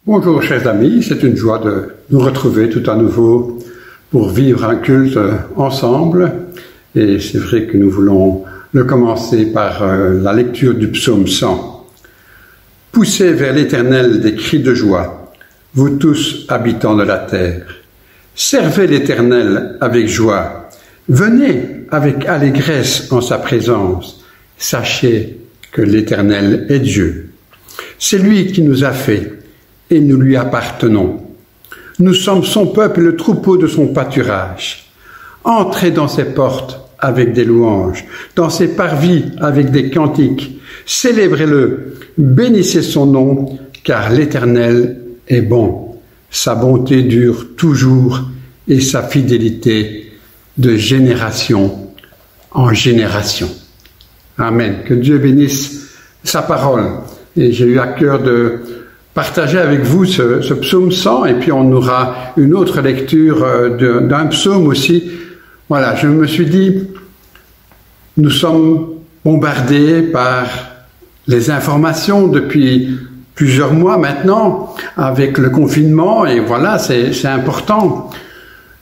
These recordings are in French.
Bonjour chers amis, c'est une joie de nous retrouver tout à nouveau pour vivre un culte ensemble. Et c'est vrai que nous voulons le commencer par la lecture du psaume 100. Poussez vers l'Éternel des cris de joie, vous tous habitants de la terre. Servez l'Éternel avec joie. Venez avec allégresse en sa présence. Sachez que l'Éternel est Dieu. C'est lui qui nous a fait et nous lui appartenons. Nous sommes son peuple et le troupeau de son pâturage. Entrez dans ses portes avec des louanges, dans ses parvis avec des cantiques. Célébrez-le, bénissez son nom, car l'Éternel est bon. Sa bonté dure toujours et sa fidélité de génération en génération. Amen. Que Dieu bénisse sa parole. Et j'ai eu à cœur de partager avec vous ce psaume 100 et puis on aura une autre lecture d'un psaume aussi. Voilà, je me suis dit, nous sommes bombardés par les informations depuis plusieurs mois maintenant avec le confinement et voilà, c'est important.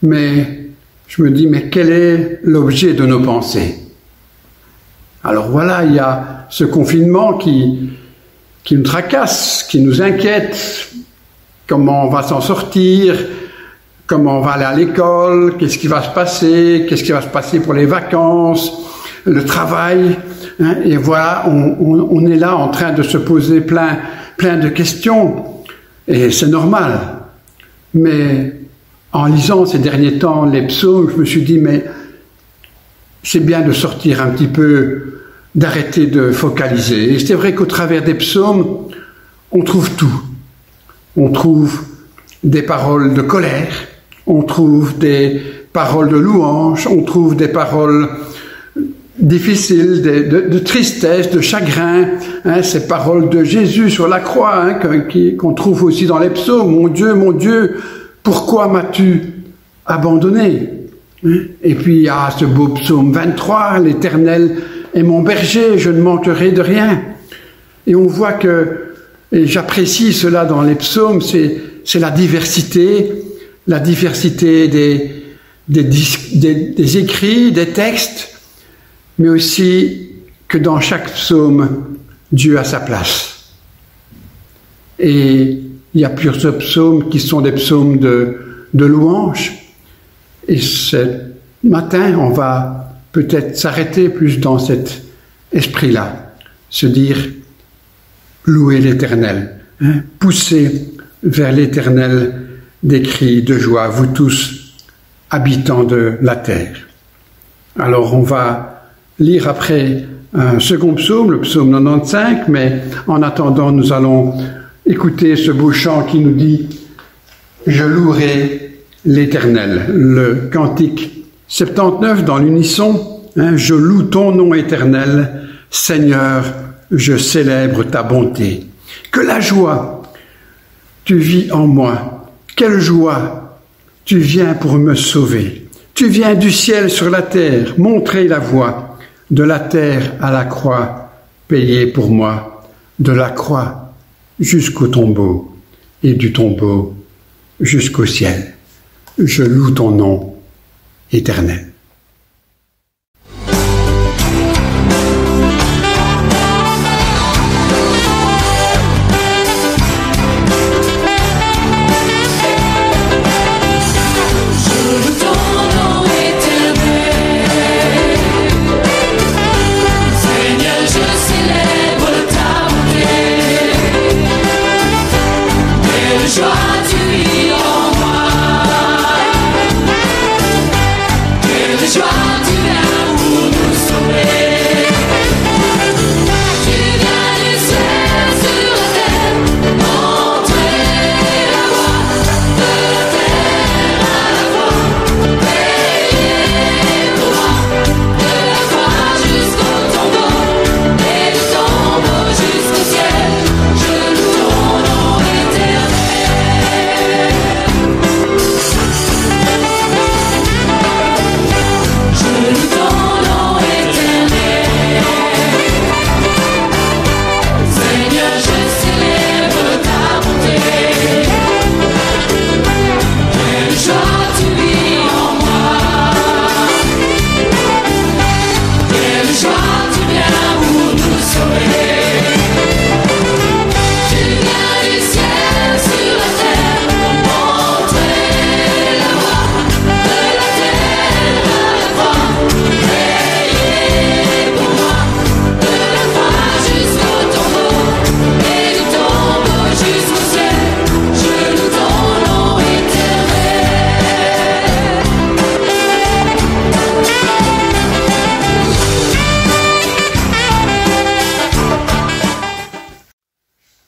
Mais je me dis, mais quel est l'objet de nos pensées? Alors voilà, il y a ce confinement qui nous tracasse, qui nous inquiète, comment on va s'en sortir, comment on va aller à l'école, qu'est-ce qui va se passer pour les vacances, le travail, hein, et voilà, on est là en train de se poser plein de questions, et c'est normal. Mais en lisant ces derniers temps les psaumes, je me suis dit, mais c'est bien de sortir un petit peu, d'arrêter de focaliser. Et c'est vrai qu'au travers des psaumes, on trouve tout. On trouve des paroles de colère, on trouve des paroles de louange, on trouve des paroles difficiles, de tristesse, de chagrin, hein, ces paroles de Jésus sur la croix, hein, qu'on trouve aussi dans les psaumes. Mon Dieu, pourquoi m'as-tu abandonné? Et puis il y a ce beau psaume 23, l'Éternel est mon berger, je ne manquerai de rien. Et on voit que, et j'apprécie cela dans les psaumes, c'est la diversité des écrits, des textes, mais aussi que dans chaque psaume, Dieu a sa place. Et il y a plusieurs psaumes qui sont des psaumes de louange. Et ce matin, on va peut-être s'arrêter plus dans cet esprit-là, se dire louer l'Éternel, hein, pousser vers l'Éternel des cris de joie, vous tous, habitants de la terre. Alors on va lire après un second psaume, le psaume 95, mais en attendant nous allons écouter ce beau chant qui nous dit « Je louerai l'Éternel », le cantique 79 dans l'unisson, hein, je loue ton nom éternel, Seigneur, je célèbre ta bonté. Que la joie, tu vis en moi, quelle joie, tu viens pour me sauver. Tu viens du ciel sur la terre, montrer la voie, de la terre à la croix, payer pour moi, de la croix jusqu'au tombeau, et du tombeau jusqu'au ciel. Je loue ton nom éternel. Joie, tu vis en moi.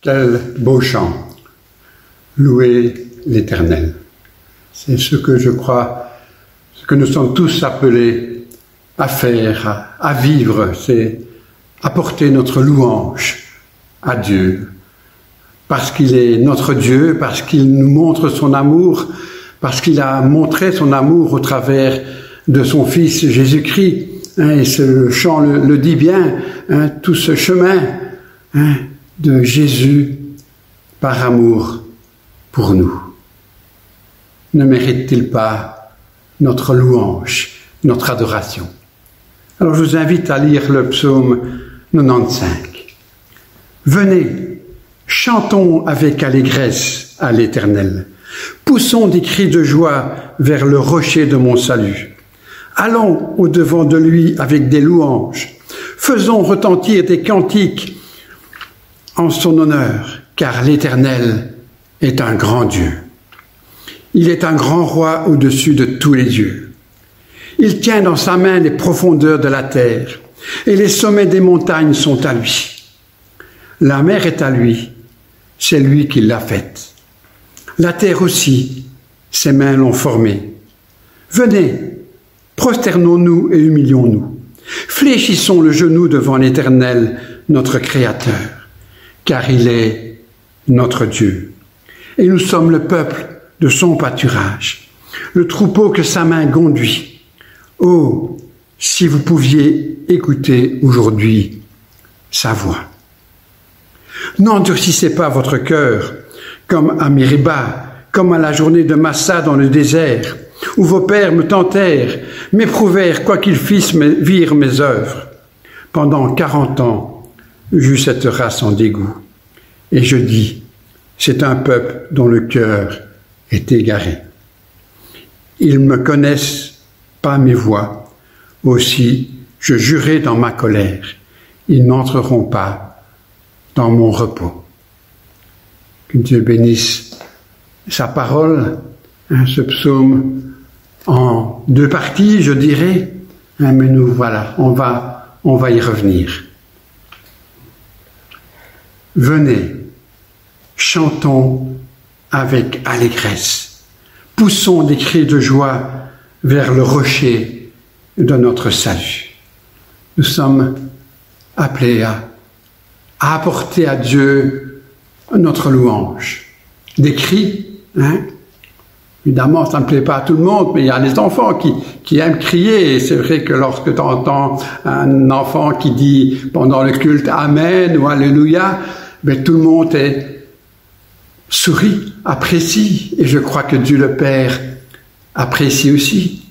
Quel beau chant. Louer l'Éternel. C'est ce que je crois, ce que nous sommes tous appelés à faire, à vivre, c'est apporter notre louange à Dieu. Parce qu'il est notre Dieu, parce qu'il nous montre son amour, parce qu'il a montré son amour au travers de son Fils Jésus-Christ. Et ce chant le dit bien, tout ce chemin de Jésus par amour pour nous. Ne mérite-t-il pas notre louange, notre adoration? Alors je vous invite à lire le psaume 95. Venez, chantons avec allégresse à l'Éternel. Poussons des cris de joie vers le rocher de mon salut. Allons au-devant de lui avec des louanges. Faisons retentir des cantiques en son honneur, car l'Éternel est un grand Dieu. Il est un grand roi au-dessus de tous les dieux. Il tient dans sa main les profondeurs de la terre, et les sommets des montagnes sont à lui. La mer est à lui, c'est lui qui l'a faite. La terre aussi, ses mains l'ont formée. Venez, prosternons-nous et humilions-nous. Fléchissons le genou devant l'Éternel, notre Créateur, car il est notre Dieu. Et nous sommes le peuple de son pâturage, le troupeau que sa main conduit. Oh, si vous pouviez écouter aujourd'hui sa voix. N'endurcissez pas votre cœur, comme à Mériba, comme à la journée de Massa dans le désert, où vos pères me tentèrent, m'éprouvèrent, quoi qu'ils fissent vire mes œuvres. Pendant 40 ans, j'eus cette race en dégoût. Et je dis, c'est un peuple dont le cœur est égaré. Ils ne me connaissent pas mes voies. Aussi, je jurai dans ma colère. Ils n'entreront pas dans mon repos. Que Dieu bénisse sa parole, ce psaume en 2 parties, je dirais, mais nous voilà, on va y revenir. Venez, chantons avec allégresse, poussons des cris de joie vers le rocher de notre salut. Nous sommes appelés à apporter à Dieu notre louange. Des cris, Évidemment, ça ne plaît pas à tout le monde, mais il y a des enfants qui aiment crier. Et c'est vrai que lorsque tu entends un enfant qui dit pendant le culte Amen ou Alléluia, tout le monde sourit, apprécie. Et je crois que Dieu le Père apprécie aussi.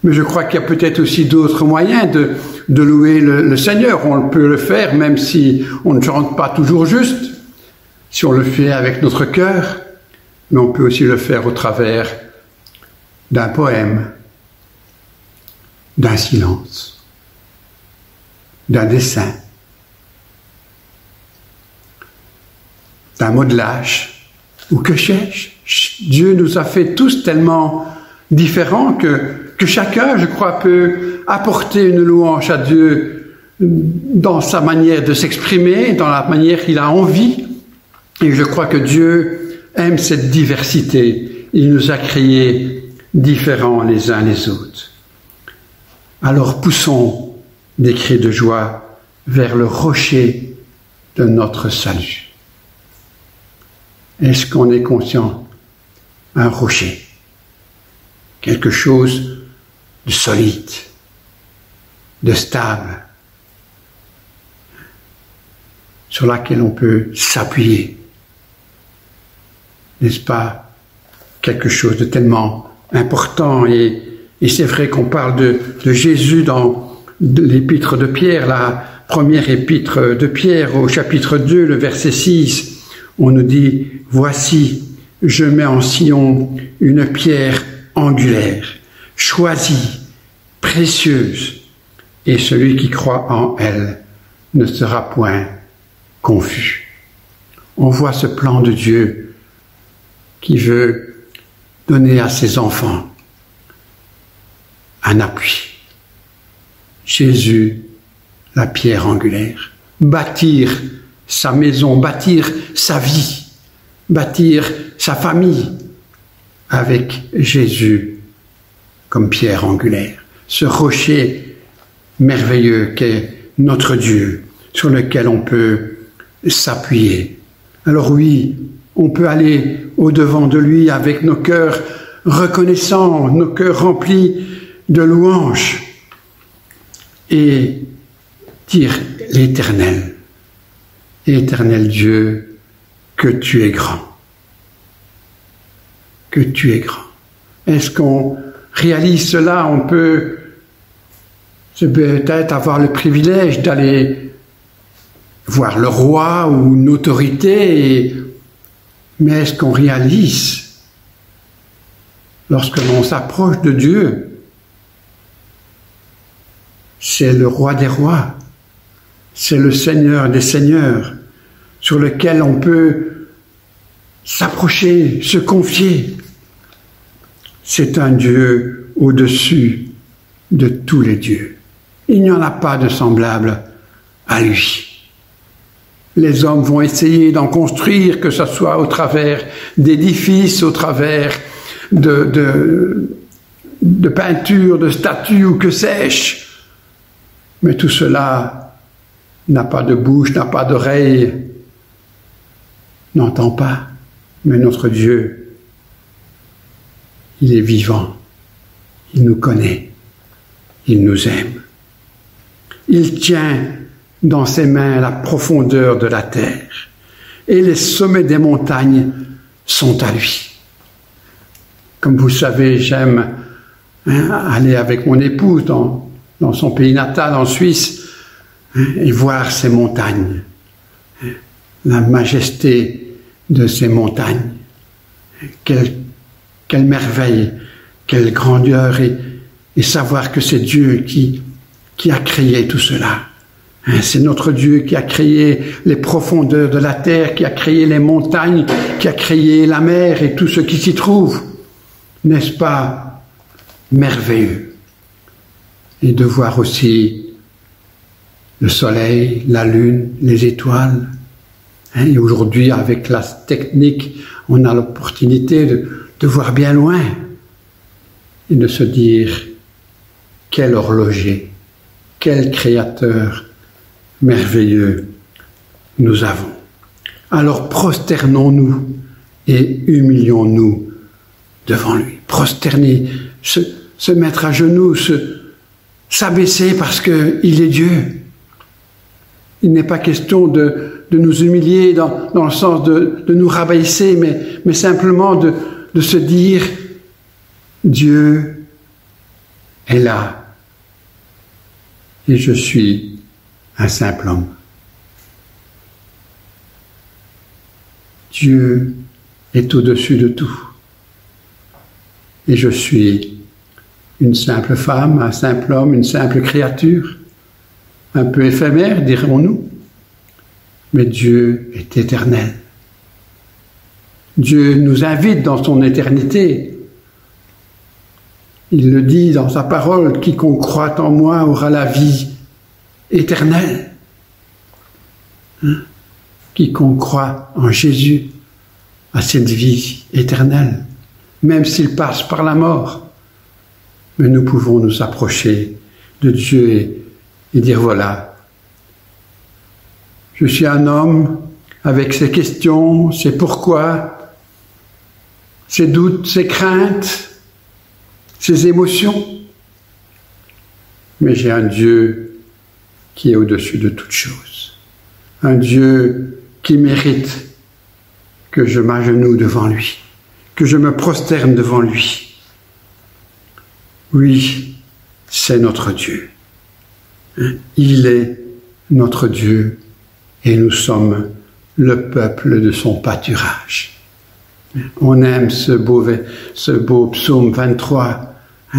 Mais je crois qu'il y a peut-être aussi d'autres moyens de louer le Seigneur. On peut le faire même si on ne chante pas toujours juste, si on le fait avec notre cœur. Mais on peut aussi le faire au travers d'un poème, d'un silence, d'un dessin, d'un modelage, ou que sais-je. Dieu nous a fait tous tellement différents que chacun, je crois, peut apporter une louange à Dieu dans sa manière de s'exprimer, dans la manière qu'il a envie. Et je crois que Dieu aime cette diversité. Il nous a créés différents les uns les autres. Alors poussons des cris de joie vers le rocher de notre salut. Est-ce qu'on est conscient? Un rocher, quelque chose de solide, de stable, sur laquelle on peut s'appuyer. N'est-ce pas quelque chose de tellement important? Et c'est vrai qu'on parle de Jésus dans l'épître de Pierre, la première épître de Pierre, au chapitre 2, le verset 6. On nous dit, « Voici, je mets en Sion une pierre angulaire, choisie, précieuse, et celui qui croit en elle ne sera point confus. » On voit ce plan de Dieu qui veut donner à ses enfants un appui. Jésus, la pierre angulaire. Bâtir sa maison, bâtir sa vie, bâtir sa famille avec Jésus comme pierre angulaire. Ce rocher merveilleux qu'est notre Dieu, sur lequel on peut s'appuyer. Alors oui, on peut aller au-devant de lui avec nos cœurs reconnaissants, nos cœurs remplis de louanges et dire l'Éternel, Éternel Dieu, que tu es grand, que tu es grand. Est-ce qu'on réalise cela? On peut peut-être avoir le privilège d'aller voir le roi ou une autorité, mais est-ce qu'on réalise, lorsque l'on s'approche de Dieu, c'est le roi des rois, c'est le Seigneur des seigneurs, sur lequel on peut s'approcher, se confier. C'est un Dieu au-dessus de tous les dieux. Il n'y en a pas de semblable à lui. Les hommes vont essayer d'en construire, que ce soit au travers d'édifices, au travers de peintures, de statues ou que sais-je. Mais tout cela n'a pas de bouche, n'a pas d'oreille, n'entend pas. Mais notre Dieu, il est vivant, il nous connaît, il nous aime. Il tient dans ses mains la profondeur de la terre et les sommets des montagnes sont à lui. Comme vous savez, j'aime aller avec mon épouse dans son pays natal, en Suisse, et voir ces montagnes, la majesté de ces montagnes. Quelle merveille, quelle grandeur, et savoir que c'est Dieu qui a créé tout cela. C'est notre Dieu qui a créé les profondeurs de la terre, qui a créé les montagnes, qui a créé la mer et tout ce qui s'y trouve. N'est-ce pas merveilleux? Et de voir aussi le soleil, la lune, les étoiles. Et aujourd'hui, avec la technique, on a l'opportunité de voir bien loin et de se dire quel horloger, quel créateur merveilleux nous avons. Alors prosternons-nous et humilions-nous devant lui. Prosterner, se mettre à genoux, s'abaisser parce qu'il est Dieu. Il n'est pas question de nous humilier dans le sens de nous rabaisser, mais simplement de se dire Dieu est là et je suis un simple homme. Dieu est au-dessus de tout. Et je suis une simple femme, un simple homme, une simple créature, un peu éphémère, dirons-nous. Mais Dieu est éternel. Dieu nous invite dans son éternité. Il le dit dans sa parole, quiconque croit en moi aura la vie éternelle. Quiconque croit en Jésus a cette vie éternelle, même s'il passe par la mort. Mais nous pouvons nous approcher de Dieu et dire voilà, je suis un homme avec ses questions, ses pourquoi, ses doutes, ses craintes, ses émotions. Mais j'ai un Dieu qui est au-dessus de toutes choses. Un Dieu qui mérite que je m'agenouille devant lui, que je me prosterne devant lui. Oui, c'est notre Dieu. Il est notre Dieu et nous sommes le peuple de son pâturage. On aime ce beau psaume 23.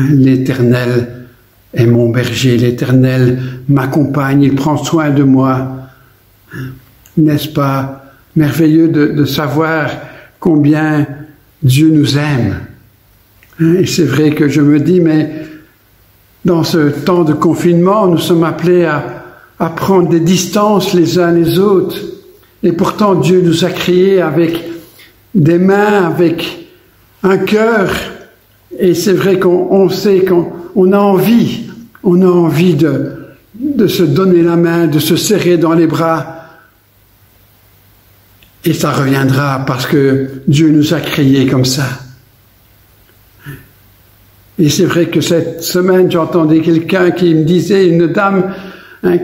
L'Éternel est mon berger, l'Éternel m'accompagne, il prend soin de moi. N'est-ce pas merveilleux de savoir combien Dieu nous aime? Et c'est vrai que je me dis, mais dans ce temps de confinement, nous sommes appelés à prendre des distances les uns les autres, Et pourtant, Dieu nous a créés avec des mains, avec un cœur. Et c'est vrai qu'on sait qu'on a envie de se donner la main, de se serrer dans les bras. Et ça reviendra parce que Dieu nous a créés comme ça. Et c'est vrai que cette semaine, j'entendais quelqu'un qui me disait, une dame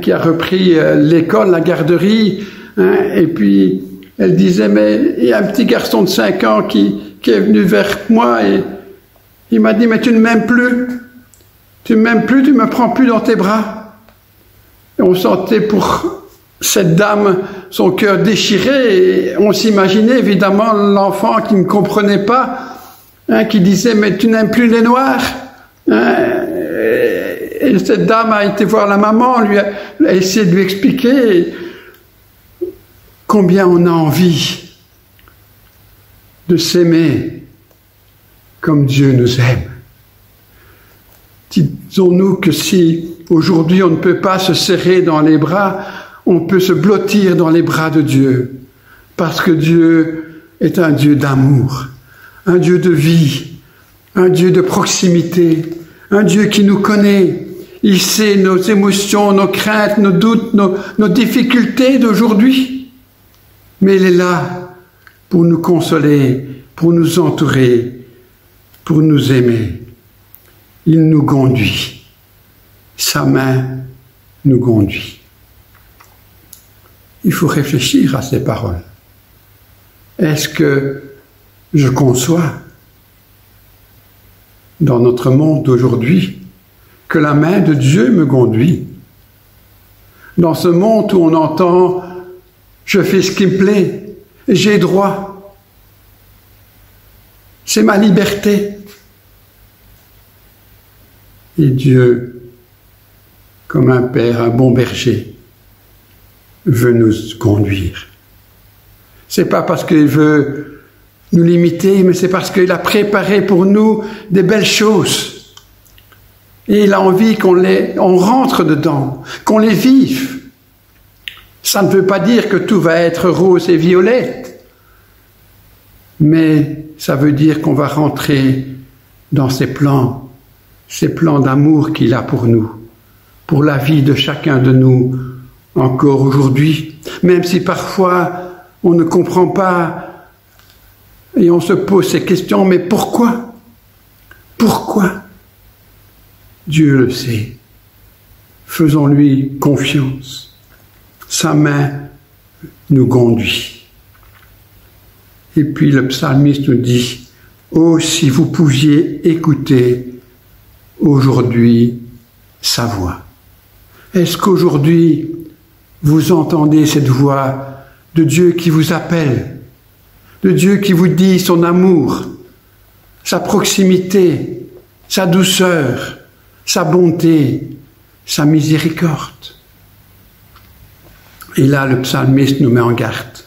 qui a repris l'école, la garderie, et puis elle disait, mais il y a un petit garçon de 5 ans qui est venu vers moi et il m'a dit, mais tu ne m'aimes plus. Tu ne m'aimes plus, tu ne me prends plus dans tes bras. Et on sentait pour cette dame son cœur déchiré et on s'imaginait évidemment l'enfant qui ne comprenait pas, qui disait, mais tu n'aimes plus les Noirs. Et cette dame a été voir la maman, lui a essayé de lui expliquer combien on a envie de s'aimer comme Dieu nous aime. Disons-nous que si aujourd'hui on ne peut pas se serrer dans les bras, on peut se blottir dans les bras de Dieu, parce que Dieu est un Dieu d'amour, un Dieu de vie, un Dieu de proximité, un Dieu qui nous connaît. Il sait nos émotions, nos craintes, nos doutes, nos difficultés d'aujourd'hui. Mais il est là pour nous consoler, pour nous entourer, pour nous aimer. Il nous conduit. Sa main nous conduit. Il faut réfléchir à ces paroles. Est-ce que je conçois dans notre monde d'aujourd'hui que la main de Dieu me conduit? Dans ce monde où on entend « je fais ce qui me plaît, j'ai droit, c'est ma liberté ». Et Dieu, comme un père, un bon berger, veut nous conduire. C'est pas parce qu'il veut nous limiter, mais c'est parce qu'il a préparé pour nous des belles choses. Et il a envie on rentre dedans, qu'on les vive. Ça ne veut pas dire que tout va être rose et violet, mais ça veut dire qu'on va rentrer dans ces plans d'amour qu'il a pour nous, pour la vie de chacun de nous, encore aujourd'hui, même si parfois on ne comprend pas et on se pose ces questions, mais pourquoi? Pourquoi? Dieu le sait. Faisons-lui confiance. Sa main nous conduit. Et puis le psalmiste nous dit, « Oh, si vous pouviez écouter aujourd'hui sa voix. » Est-ce qu'aujourd'hui, vous entendez cette voix de Dieu qui vous appelle, de Dieu qui vous dit son amour, sa proximité, sa douceur, sa bonté, sa miséricorde? Et là, le psalmiste nous met en garde.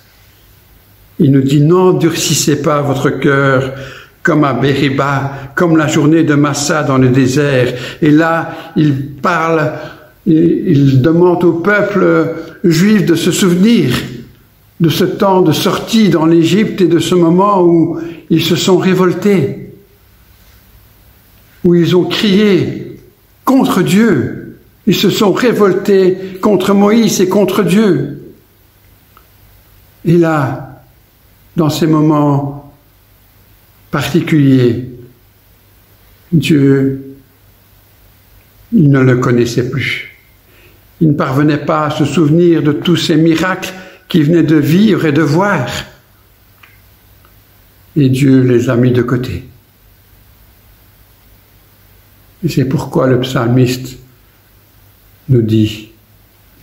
Il nous dit, n'endurcissez pas votre cœur comme à Bériba, comme la journée de Massa dans le désert. Et là, il parle, il demande au peuple juif de se souvenir de ce temps de sortie dans l'Égypte et de ce moment où ils se sont révoltés, où ils ont crié contre Dieu. Ils se sont révoltés contre Moïse et contre Dieu. Et là, dans ces moments particuliers, Dieu, il ne le connaissait plus. Il ne parvenait pas à se souvenir de tous ces miracles qu'il venait de vivre et de voir. Et Dieu les a mis de côté. Et c'est pourquoi le psalmiste nous dit,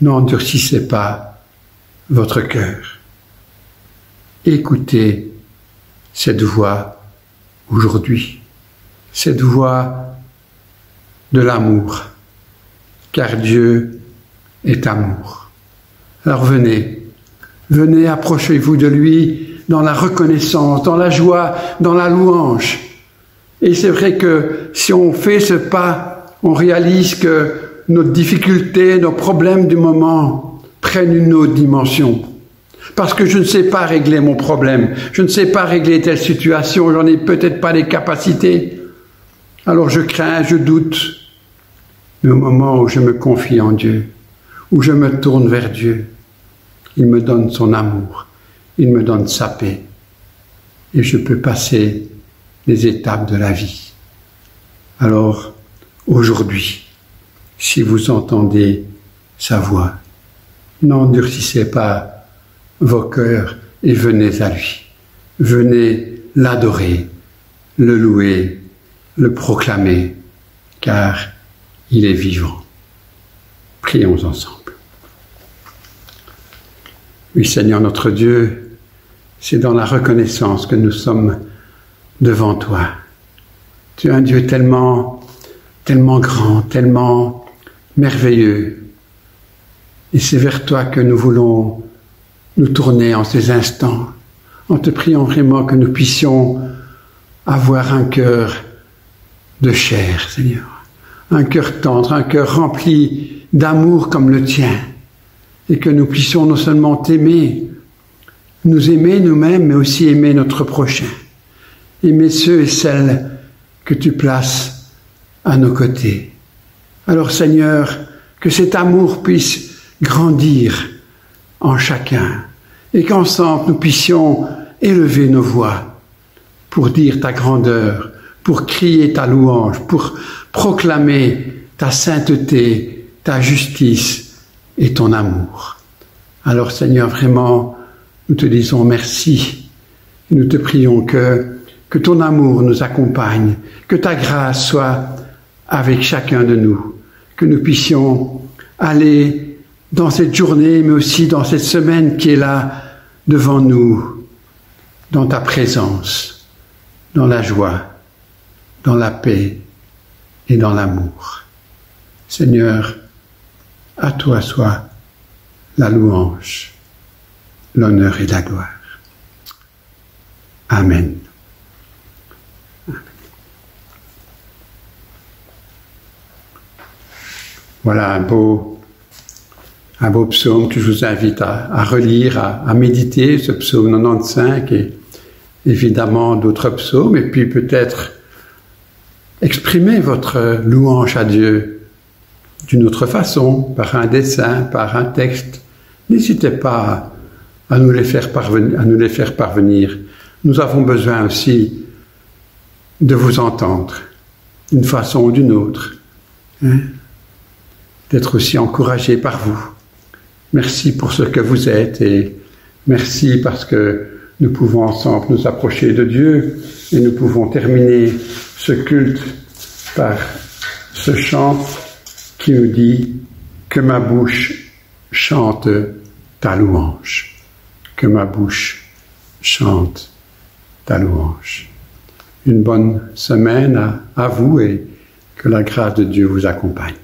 n'endurcissez pas votre cœur. Écoutez cette voix aujourd'hui, cette voix de l'amour, car Dieu est amour. Alors venez, approchez-vous de lui dans la reconnaissance, dans la joie, dans la louange. Et c'est vrai que si on fait ce pas, on réalise que nos difficultés, nos problèmes du moment prennent une autre dimension. Parce que je ne sais pas régler mon problème, je ne sais pas régler telle situation, j'en ai peut-être pas les capacités. Alors je crains, je doute. Mais au moment où je me confie en Dieu, où je me tourne vers Dieu, il me donne son amour, il me donne sa paix. Et je peux passer les étapes de la vie. Alors, aujourd'hui, si vous entendez sa voix, n'endurcissez pas vos cœurs et venez à lui. Venez l'adorer, le louer, le proclamer, car il est vivant. Prions ensemble. Oui, Seigneur notre Dieu, c'est dans la reconnaissance que nous sommes devant toi. Tu es un Dieu tellement grand, tellement merveilleux. Et c'est vers toi que nous voulons nous tourner en ces instants, en te priant vraiment que nous puissions avoir un cœur de chair, Seigneur. Un cœur tendre, un cœur rempli d'amour comme le tien. Et que nous puissions non seulement t'aimer, nous aimer nous-mêmes, mais aussi aimer notre prochain. Aimer ceux et celles que tu places à nos côtés. Alors Seigneur, que cet amour puisse grandir en chacun et qu'ensemble nous puissions élever nos voix pour dire ta grandeur, pour crier ta louange, pour proclamer ta sainteté, ta justice et ton amour. Alors Seigneur, vraiment, nous te disons merci. Nous te prions que ton amour nous accompagne, que ta grâce soit avec chacun de nous, que nous puissions aller dans cette journée, mais aussi dans cette semaine qui est là devant nous, dans ta présence, dans la joie, dans la paix et dans l'amour. Seigneur, à toi soit la louange, l'honneur et la gloire. Amen. Voilà un beau psaume que je vous invite à relire, à méditer, ce psaume 95 et évidemment d'autres psaumes, et puis peut-être exprimer votre louange à Dieu d'une autre façon, par un dessin, par un texte. N'hésitez pas à nous les faire parvenir. Nous avons besoin aussi de vous entendre, d'une façon ou d'une autre, d'être aussi encouragés par vous. Merci pour ce que vous êtes et merci parce que nous pouvons ensemble nous approcher de Dieu et nous pouvons terminer ce culte par ce chant qui nous dit « Que ma bouche chante ta louange. » Que ma bouche chante ta louange. Une bonne semaine à vous et que la grâce de Dieu vous accompagne.